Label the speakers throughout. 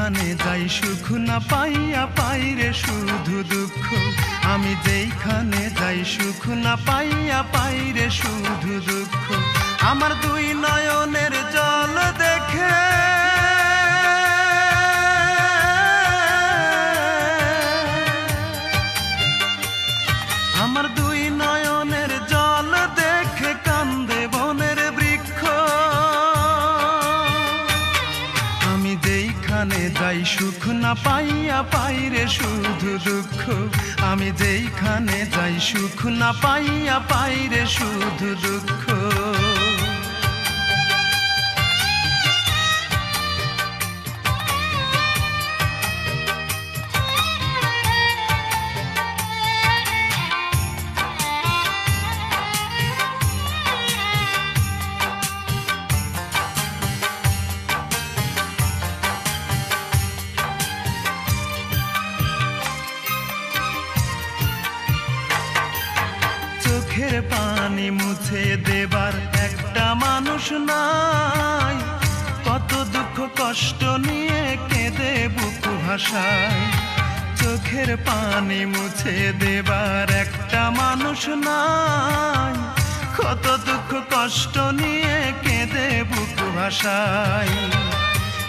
Speaker 1: যেইখানে যাই সুখ না পাইয়া পাই রে শুধু দুঃখ। আমি যেইখানে যাই সুখ না পাইয়া পাই রে শুধু দুঃখ। আমার দুই নয়নের জল দেখে আমার দুই নয়নের জল দেখে কান্দে বনের বৃক্ষ। আমি যেইখানে যাই সুখ না পাইয়া পাই রে শুধু দুঃখ। আমি যেইখানে যাই সুখ না পাইয়া পাই রে শুধু দুঃখ। চোখের পানি মুছে দেবার একটা মানুষ নাই। কত দুঃখ কষ্ট নিয়ে কেঁদে বুক ভাসায়। চোখের পানি মুছে দেবার একটা মানুষ নাই। কত দুঃখ কষ্ট নিয়ে কেঁদে বুক ভাসায়।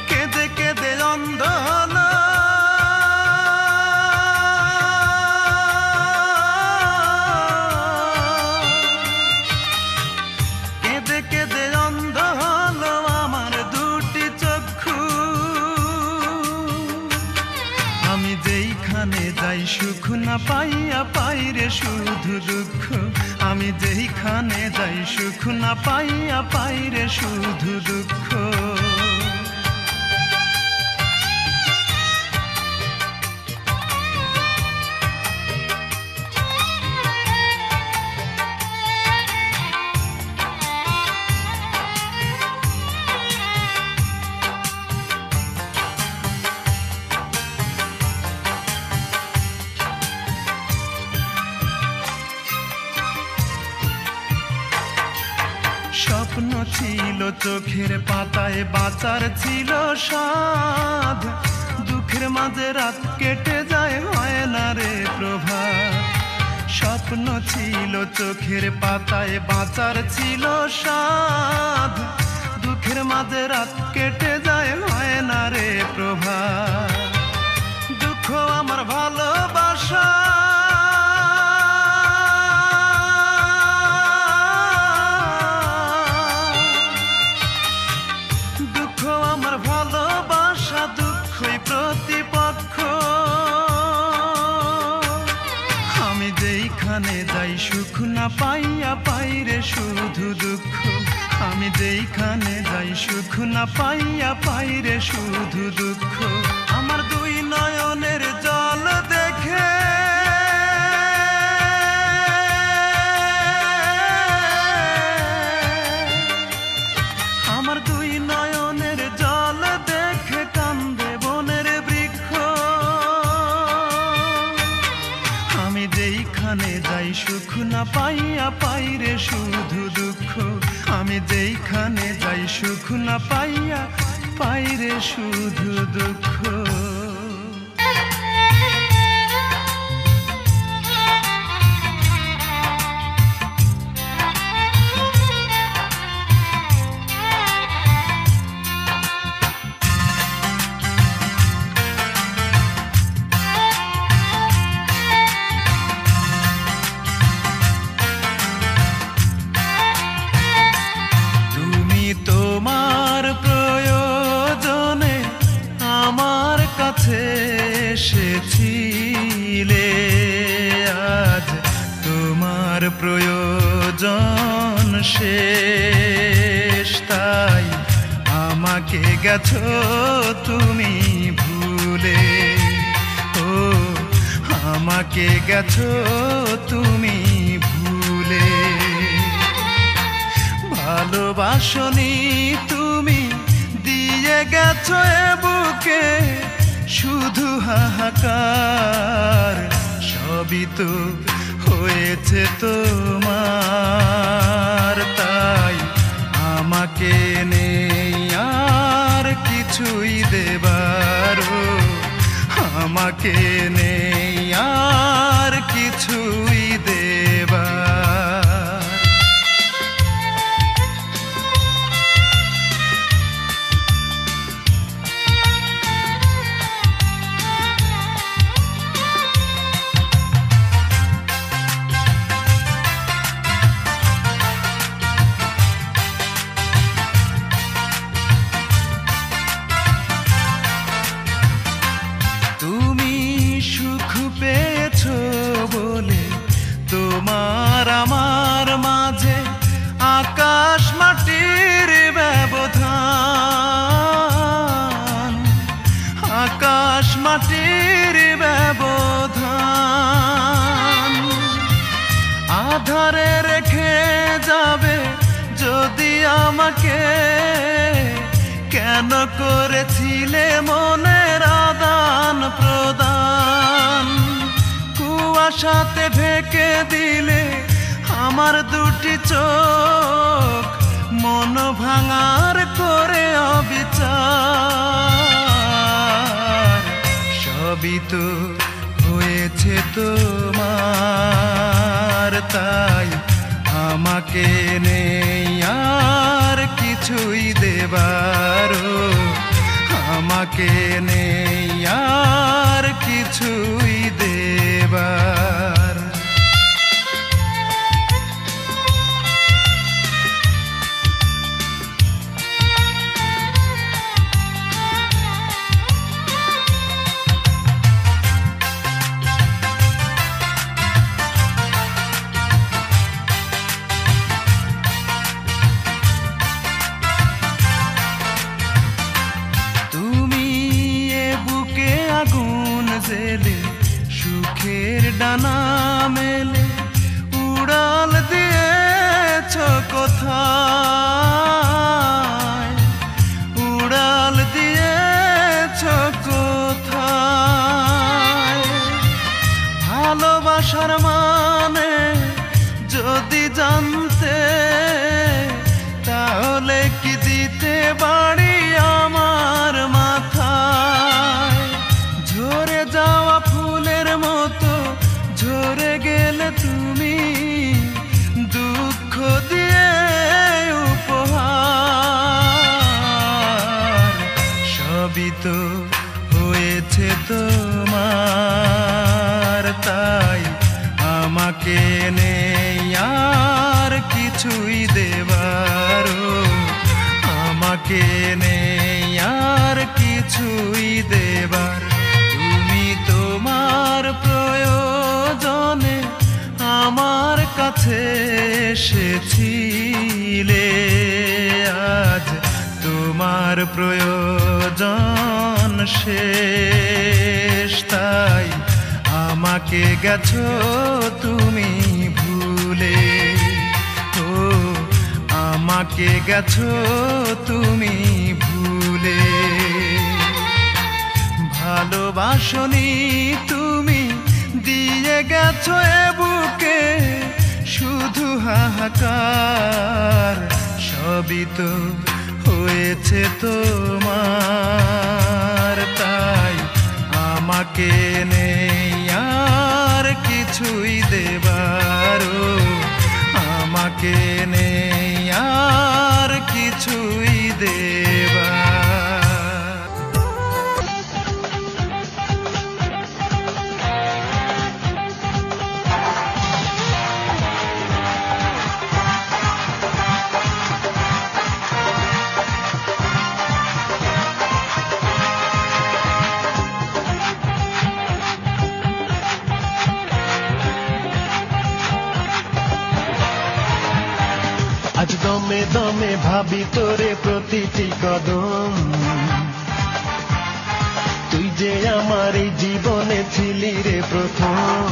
Speaker 1: কেঁদে কেঁদে অন্ধ হলো যাই সুখ না পাইয়া পাই রে শুধু দুঃখ। আমি যেইখানে যাই সুখ না পাইয়া পাই রে শুধু দুঃখ। স্বপ্ন ছিল চোখের পাতায় বাঁচার ছিল সাধ। দুঃখের মাঝে রাত কেটে যায় হয় না রে প্রভাত। স্বপ্ন ছিল চোখের পাতায় বাঁচার ছিল সাধ। দুঃখের মাঝে রাত কেটে যায় হয় না রে প্রভাত। দুঃখ আমার ভালোবাসা প্রতিপক্ষ। আমি যেইখানে যাই সুখ না পাইয়া পাই রে শুধু দুঃখ। আমি যেইখানে যাই সুখ না পাইয়া পাই রে শুধু দুঃখ। আমার দুই নয়নের জল দেখে আমার দুই নয়নের জল দেখে কান্দে বনের বৃক্ষ। আমি যেইখানে যাই সুখ না পাইয়া পাই রে শুধু দুঃখ। আমি যেইখানে যাই সুখ না পাইয়া পাই রে শুধু দুঃখ। তোমার প্রয়োজনে আমার কাছে এসেছিলে। আজ তোমার প্রয়োজন শেষ, তাই আমাকে গেছো তুমি ভুলে। ও আমাকে গেছো তুমি ভুলে। ভালোবাসনি তুমি দিয়ে গেছো এ বুকে শুধু হাহাকার। সবই তো হয়েছে তোমার, তাই আমাকে নেই আর কিছুই দেবার আমাকে নেই আর কিছুই দেবার। তোমার আমার মাঝে আকাশ মাটির ব্যবধান, আকাশ মাটির ব্যবধান। আধারে রেখে যাবে যদি আমাকে, কেন করেছিলে মনের আদান প্রদান? কুয়াশাতে ঢেকে দিলে আমার দুটি চোখ, মন ভাঙার করে অবিচার। সবই তো হয়েছে তোমার, তাই আমাকে নেই আর কিছুই দেবার। আমাকে নেই আর কিছুই দেবার। আগুন জেলে সুখের ডানা মেলে উড়াল দিয়েছ কোথায়, উড়াল দিয়েছ কোথায়? ভালোবাসার মানে যদি জানতে, তাহলে কি দিতে বাড়ি আমার মাথায়? ঝরে যাওয়া ফুলের মতো ঝরে গেলে তুমি, দুঃখ দিয়ে উপহার। সবই তো হয়েছে তোমার, তাই আমাকে নেই আর কিছুই দেবার। আমাকে নেই আর কিছুই দেবার। তুমি তোমার প্রয়োজনে আমার কাছে এসেছিলে, আজ তোমার প্রয়োজন শেষ, তাই আমাকে গেছো তুমি ভুলে। ও আমাকে গেছো তুমি ভুলে। ভালোবাসনি তুমি, দিয়ে গেছো এ বুকে শুধু হাহাকার। সবই তো হয়েছে তোমার, তাই আমাকে নেই আর কিছুই দেবার। আমাকে নেই আর কিছুই দেবার। আজ দমে দমে ভাবি তোরে প্রতিটি কদম, তুই যে আমার এই জীবনে ছিলি রে প্রথম।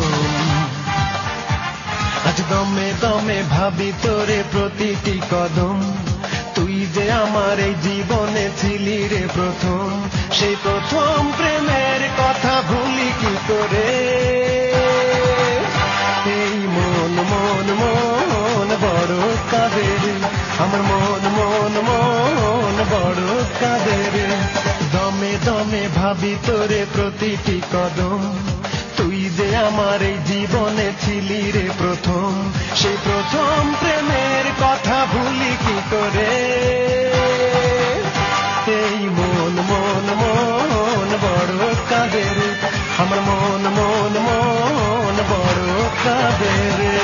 Speaker 1: আজ দমে দমে ভাবি তোরে প্রতিটি কদম, তুই যে আমার এই জীবনে ছিলি রে প্রথম। সেই প্রথম প্রেমের কথা ভুলি কি করে? এই মন মন মন বড় কাঁদে রে, আমার মন মন মন বড় কাঁদে রে। দমে দমে ভাবি তোরে প্রতিটি কদম, তুই যে আমার এই জীবনে ছিলি রে প্রথম। সেই প্রথম প্রেমের কথা ভুলি কি করে, এই মন মন মন বড় কাঁদে রে, আমার মন মন মন বড় কাঁদে রে।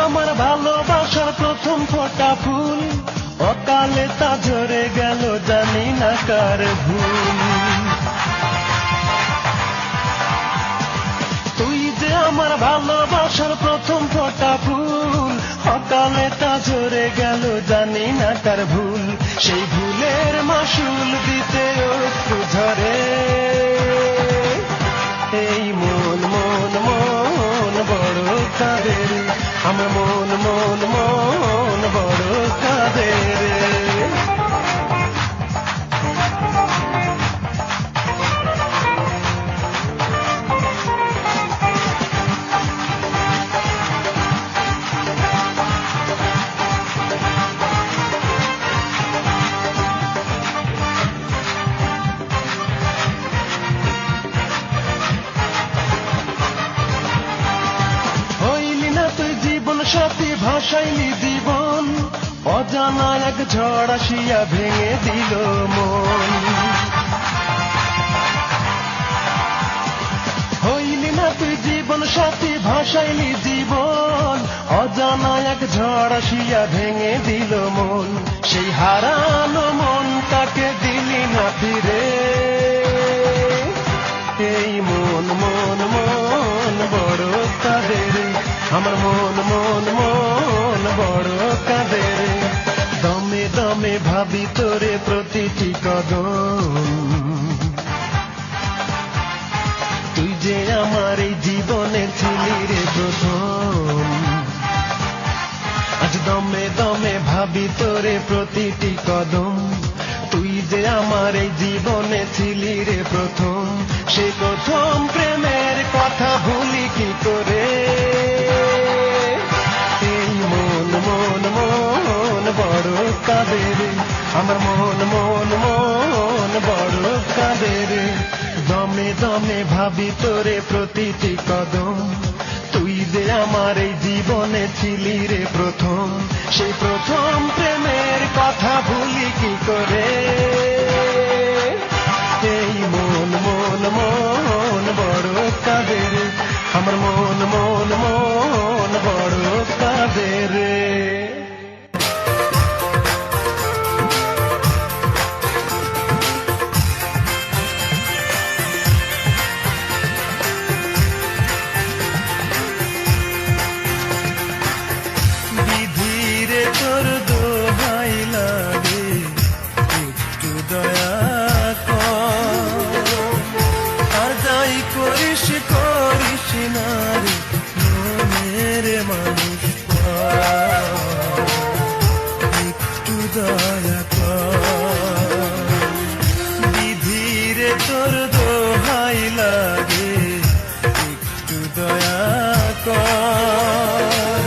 Speaker 1: আমার ভালোবাসার প্রথম ফোটা ফুল, অকালে তা ঝরে গেল জানি না কার ভুল। তুই যে আমার ভালোবাসার প্রথম ফোটা ফুল, অকালে তা ঝরে গেল জানি না কার ভুল। সেই ভুলের মাসুল দিতে একটু ঝরে, এই মন মন মন বড় কাঁদে রে, আমার মন মন মন বড় কাঁদে রে। সাথী ভাসাইলি জীবন, অজানা এক ঝড় আসিয়া ভেঙে দিল মন। হইলি না তুই জীবন সাথী ভাসাইলি জীবন, অজানা এক ঝড় আসিয়া ভেঙে দিল মন। সেই হারানো মনটাকে দিলি না ফিরে, এই মন মন মন বড় কাঁদে রে, আমার মন মন মন বড় কাঁদে রে। দমে দমে ভাবি তোরে প্রতিটি কদম, তুই যে আমার এই জীবনে ছিলি রে প্রথম। আজ দমে দমে ভাবি তোরে প্রতিটি কদম, তুই যে আমার এই জীবনে ছিলি রে প্রথম। সেই প্রথম প্রেমের কথা ভুলি কি করে, এই মন মন মন বড় কাঁদে রে, আমার মন মন মন বড় কাঁদে রে। দমে দমে ভাবি তোরে প্রতিটি কদম, তুই যে আমার এই জীবনে ছিলি রে প্রথম। সেই প্রথম প্রেমের কথা ভুলি কি করে, এই মন মন মন বড় কাঁদে রে, আমার মন মন মন বড় কাঁদে রে। বিধিরে তোর দোহাই লাগে, একটু দয়া কর, আর যাই করিস করিস না রে মনের মানুষ, একটু দয়া কর। বিধিরে তোর দোহাই লাগে, একটু দয়া কর,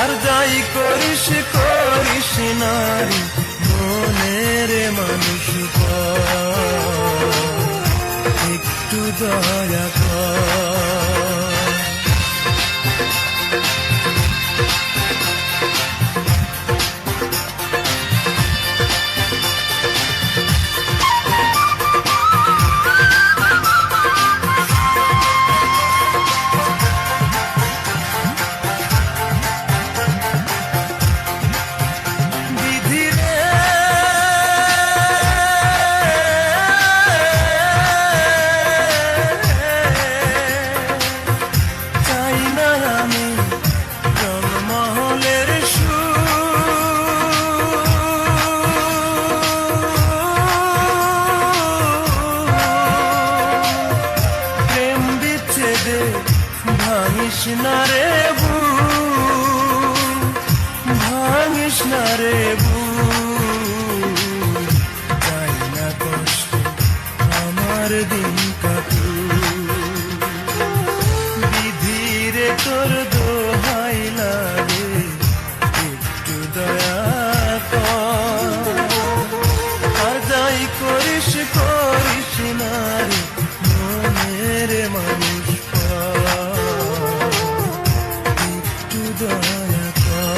Speaker 1: আর যাই করিস করিস না রে মনের মানুষ, একটু দয়া কর। করিস না রে ভুল, যাই না কষ্ট আমার দিন কাটুক। বিধিরে তোর দোহাই লাগে একটু দয়া কর, আর যাই করিস করিস না রে মনের মানুষ একটু দয়া কর।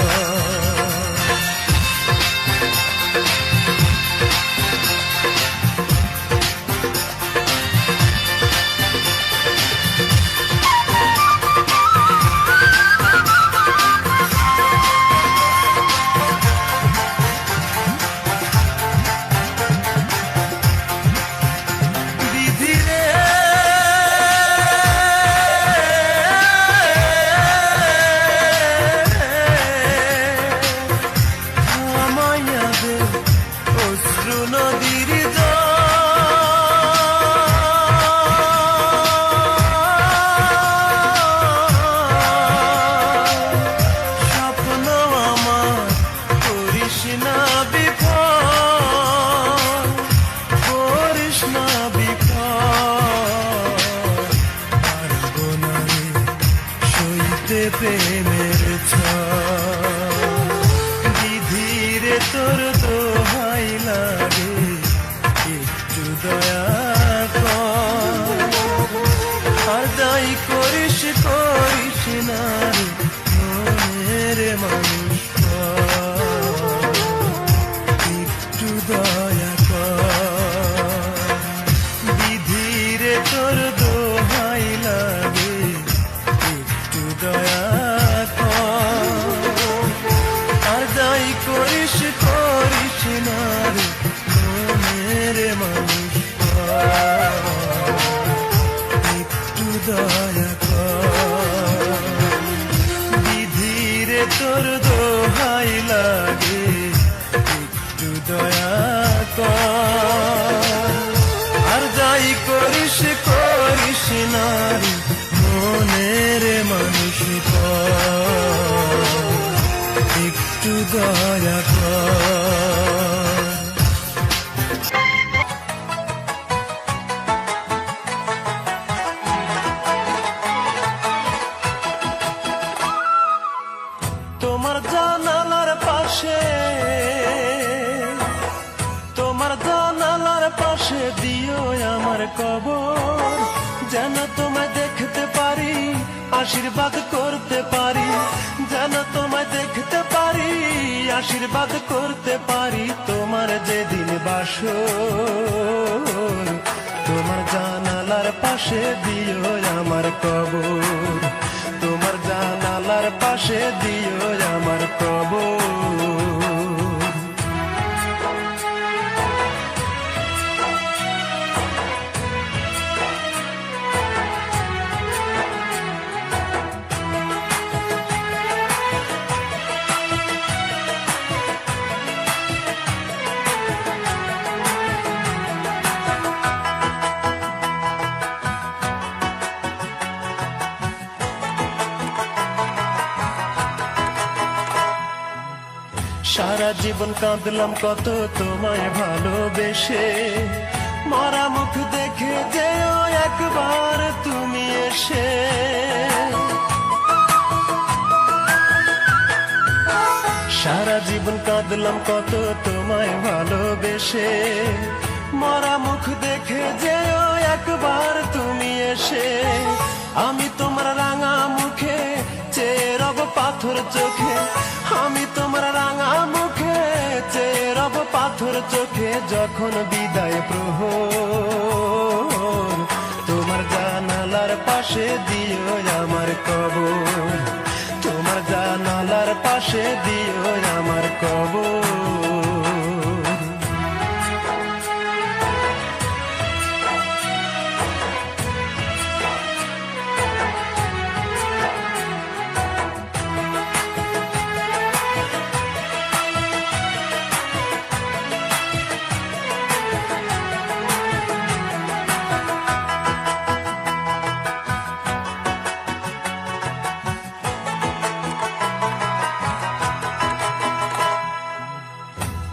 Speaker 1: প্রেমের বিধিরে তোর দোহাই লাগে একটু দয়া কর, আর যাই করিস করিস না রে মনের মানুষ একটু দয়া কর। বিধিরে তোর দোহাই লাগে একটু দয়া কর, আর যাই করিস করিস না রে মনের মানুষ একটু দয়া কর। বিধিরে তোর দোহাই লাগে একটু দয়া কর, আর যাই করিস করিস না রে মনের মানুষ একটু দয়া কর। তোমার জানালার পাশে, তোমার জানালার পাশে দিও আমার কবর, যেন তোমায় দেখতে পারি আশীর্বাদ করতে পারি, যেন তোমায় দেখতে পারি আশীর্বাদ করতে পারি। তোমার যেদিন বাসর, তোমার জানালার পাশে দিও আমার কবর, তোমার জানালার পাশে দিও আমার কবর। সারা জীবন কাঁদলাম কত তোমায় ভালোবেসে, মরা মুখ দেখে যেও একবার তুমি এসে। সারা জীবন কাঁদলাম কত তোমায় ভালোবেসে, মরা মুখ দেখে যেও একবার তুমি এসে। আমি তোমার রাঙা মুখে চেয়ে রব পাথর চোখে, আমি তোমার রাঙা মুখে চেয়ে রব পাথর চোখে। যখন বিদায় প্রহর, তোমার জানালার পাশে দিও আমার কবর, তোমার জানালার পাশে দিও আমার কবর।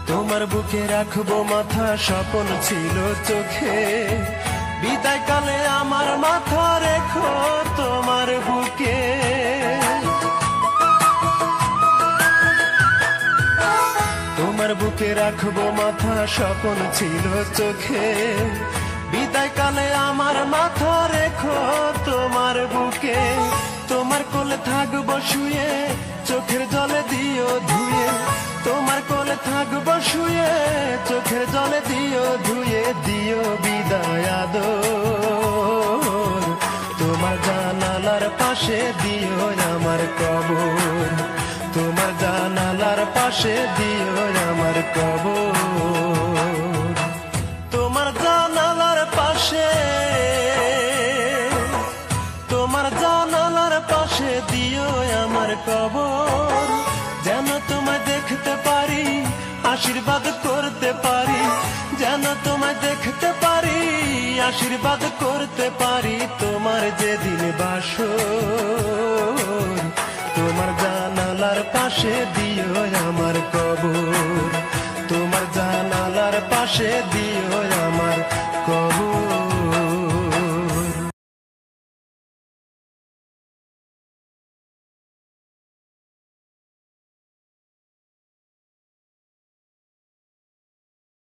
Speaker 2: তোমার বুকে রাখবো মাথা, স্বপ্ন ছিল চোখে, বিদায় কালে আমার মাথা রেখো তোমার বুকে। তোমার বুকে রাখবো মাথা, স্বপ্ন ছিল চোখে, বিদায় কালে আমার মাথা রেখো তোমার বুকে। তোমার কোলে থাকবো শুয়ে, চোখের জলে দিও ধুয়ে, তোমার কোলে থাকবো শুয়ে, চোখের জলে দিও ধুয়ে, দিও বিদায় আদর। তোমার জানালার পাশে দিও আমার কবর, তোমার জানালার পাশে দিও আমার কবর। তোমার জানালার পাশে, তোমার জানালার পাশে দিও আমার কবর, যেন তোমায় দেখতে পারি, আশীর্বাদ করতে পারি, যেন তোমায় দেখতে পারি, আশীর্বাদ করতে পারি। তোমার যেদিন বাসর, তোমার জানালার পাশে দিও আমার কবর, তোমার জানালার পাশে